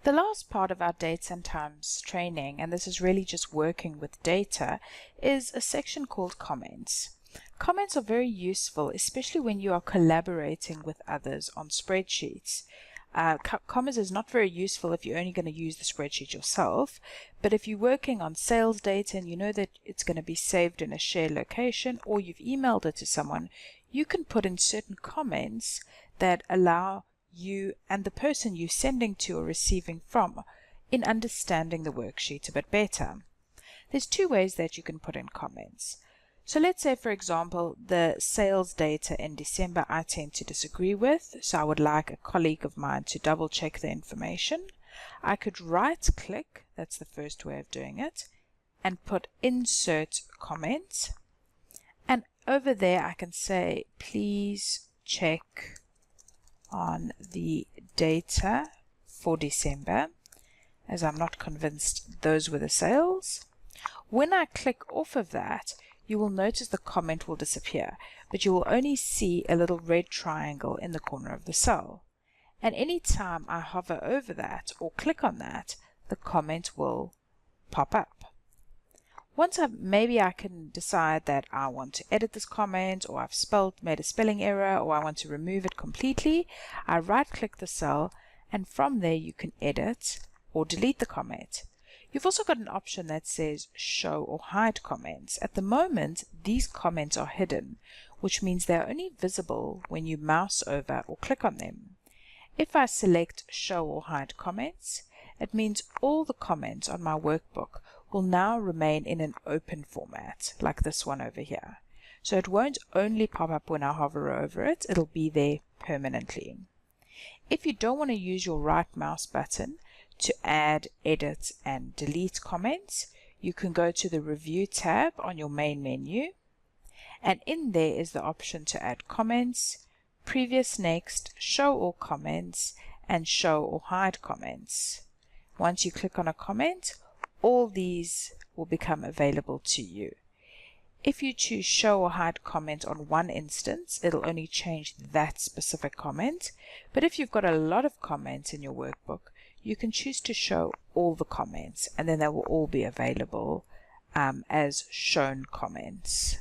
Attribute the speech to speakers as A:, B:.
A: The last part of our dates and times training, and this is really just working with data, is a section called comments. Comments are very useful, especially when you are collaborating with others on spreadsheets. Comments is not very useful if you're only going to use the spreadsheet yourself, but if you're working on sales data and you know that it's going to be saved in a shared location, or you've emailed it to someone, you can put in certain comments that allow you and the person you're sending to or receiving from in understanding the worksheet a bit better. There's two ways that you can put in comments. So let's say, for example, the sales data in December I tend to disagree with, so I would like a colleague of mine to double check the information. I could right click, that's the first way of doing it, and put insert comment, and over there I can say please check on the data for December, as I'm not convinced those were the sales. When I click off of that, you will notice the comment will disappear, but you will only see a little red triangle in the corner of the cell. And any time I hover over that or click on that, the comment will pop up. Once maybe I can decide that I want to edit this comment, or I've made a spelling error, or I want to remove it completely, I right click the cell, and from there you can edit or delete the comment. You've also got an option that says show or hide comments. At the moment, these comments are hidden, which means they're only visible when you mouse over or click on them. If I select show or hide comments, it means all the comments on my workbook will now remain in an open format, like this one over here. So it won't only pop up when I hover over it, it'll be there permanently. If you don't want to use your right mouse button to add, edit, and delete comments, you can go to the Review tab on your main menu, and in there is the option to add comments, Previous Next, Show All Comments, and Show or Hide Comments. Once you click on a comment, all these will become available to you. If you choose Show or Hide Comment on one instance, it'll only change that specific comment. But if you've got a lot of comments in your workbook, you can choose to show all the comments, and then they will all be available as shown comments.